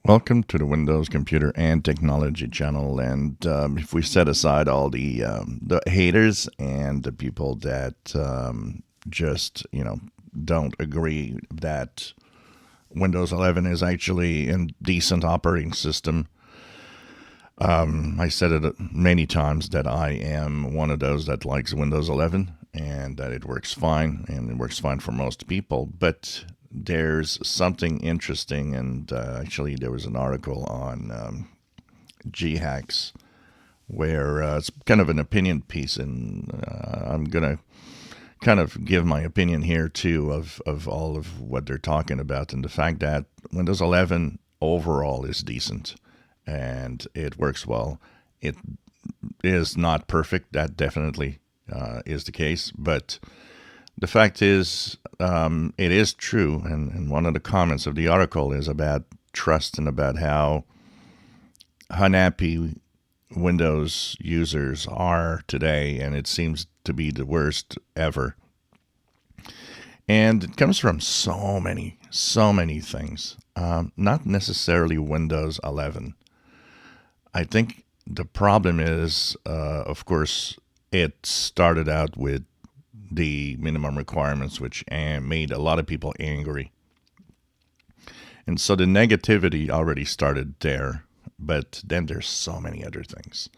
Welcome to the Windows Computer and Technology channel. And if we set aside all the haters and the people that just don't agree that Windows 11 is actually a decent operating system, I said it many times that I am one of those that likes Windows 11 and that it works fine and it works fine for most people. But there's something interesting, and actually, there was an article on GHacks where it's kind of an opinion piece, and I'm gonna kind of give my opinion here too of all of what they're talking about and the fact that Windows 11 overall is decent and it works well. It is not perfect. That definitely is the case, but the fact is, it is true, and one of the comments of the article is about trust and about how unhappy Windows users are today, and it seems to be the worst ever. And it comes from so many things, not necessarily Windows 11. I think the problem is, of course, it started out with the minimum requirements, which made a lot of people angry. And so the negativity already started there. But then there's so many other things.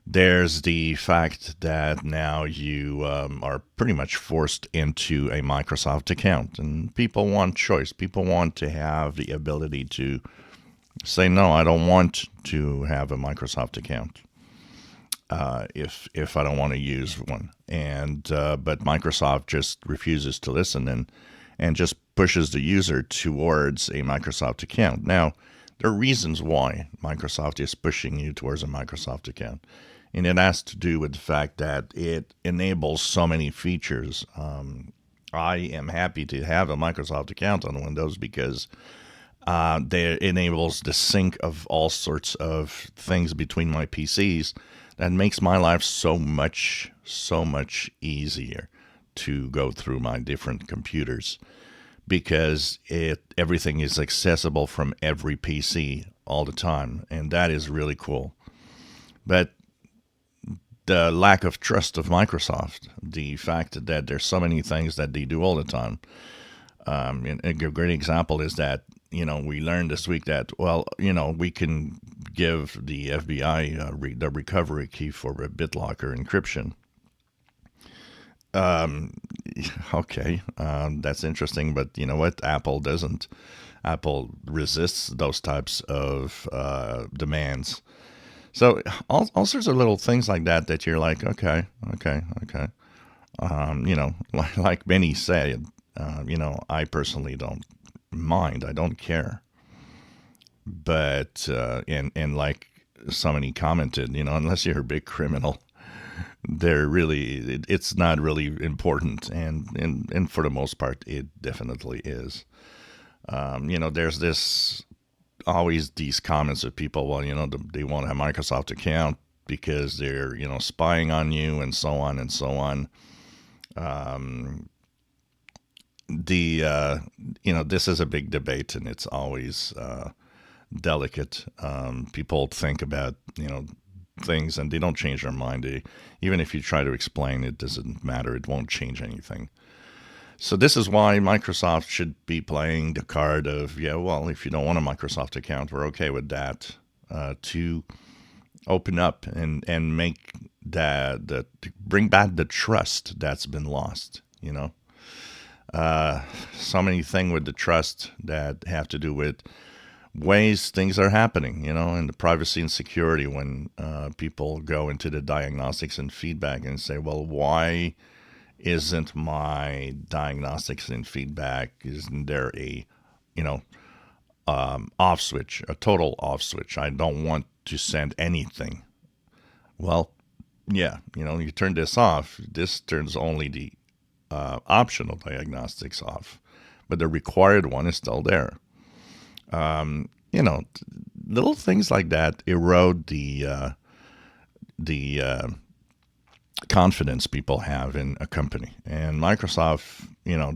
There's the fact that now you are pretty much forced into a Microsoft account, and people want choice. People want to have the ability to say, no, I don't want to have a Microsoft account. If I don't want to use one, and but Microsoft just refuses to listen and just pushes the user towards a Microsoft account. Now, there are reasons why Microsoft is pushing you towards a Microsoft account, and it has to do with the fact that it enables so many features. I am happy to have a Microsoft account on Windows because it enables the sync of all sorts of things between my PCs that makes my life so much easier to go through my different computers because everything is accessible from every PC all the time, and that is really cool. But the lack of trust of Microsoft, the fact that there's so many things that they do all the time. And a great example is that we learned this week that we can give the FBI the recovery key for a BitLocker encryption. Um, okay, that's interesting, but you know what? Apple doesn't. Apple resists those types of demands. So all sorts of little things like that you're like, okay. Like many said, I personally don't mind. I don't care. But and like somebody commented, unless you're a big criminal, it's not really important, and for the most part, it definitely is. There's this always these comments of people, well, they want a Microsoft account because they're spying on you and so on and so on. Um, the this is a big debate, and it's always delicate. People think about things and they don't change their mind. Even if you try to explain, it doesn't matter. It won't change anything. So this is why Microsoft should be playing the card of, yeah, well, if you don't want a Microsoft account, we're okay with that. To open up and make to bring back the trust that's been lost. So many things with the trust that have to do with ways things are happening, in the privacy and security when people go into the diagnostics and feedback and say, well, why isn't my diagnostics and feedback, isn't there a, off switch, a total off switch? I don't want to send anything. Well, yeah, you turn this off. This turns only the optional diagnostics off, but the required one is still there. Um, you know, Little things like that erode the confidence people have in a company. And Microsoft,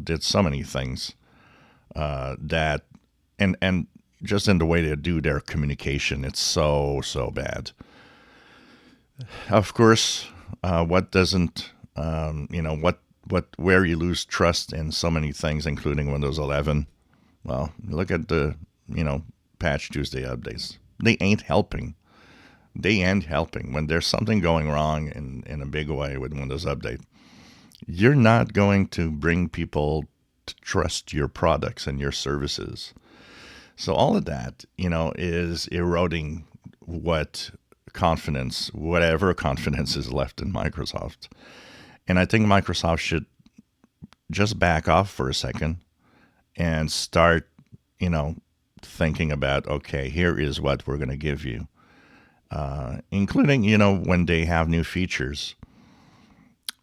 did so many things that, and just in the way they do their communication, it's so, so bad. Of course, what doesn't, where you lose trust in so many things, including Windows 11. Well, look at the, Patch Tuesday updates. They ain't helping. They ain't helping. When there's something going wrong in a big way with Windows Update, you're not going to bring people to trust your products and your services. So all of that, is eroding whatever confidence is left in Microsoft. And I think Microsoft should just back off for a second and start, thinking about, okay, here is what we're going to give you, including, when they have new features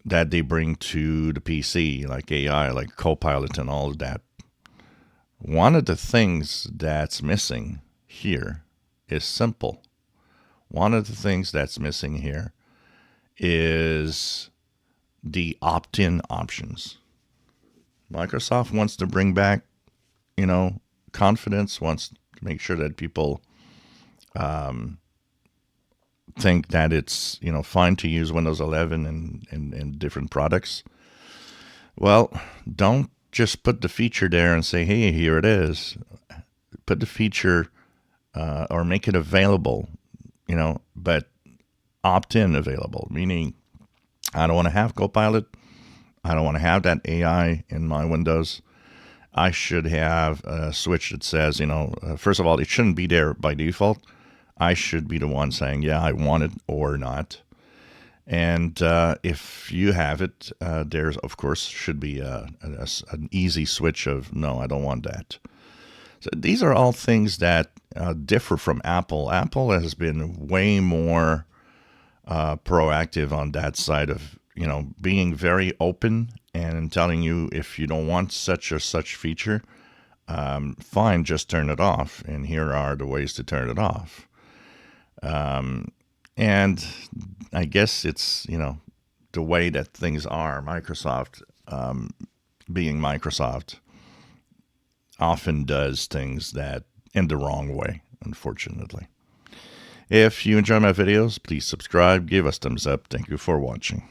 that they bring to the PC, like AI, like Copilot and all of that. One of the things that's missing here is simple. One of the things that's missing here is the opt-in options. Microsoft wants to bring back, confidence, wants to make sure that people think that it's, fine to use Windows 11 and different products. Well, don't just put the feature there and say, hey, here it is. Put the feature or make it available, but opt-in available, meaning I don't want to have Copilot. I don't want to have that AI in my Windows. I should have a switch that says, first of all, it shouldn't be there by default. I should be the one saying, yeah, I want it or not. And if you have it, there's, of course, should be an easy switch of, no, I don't want that. So these are all things that differ from Apple. Apple has been way more proactive on that side of, being very open and telling you if you don't want such or such feature, fine, just turn it off. And here are the ways to turn it off. And I guess it's, the way that things are. Microsoft, being Microsoft, often does things that in the wrong way, unfortunately. If you enjoy my videos, please subscribe, give us thumbs up. Thank you for watching.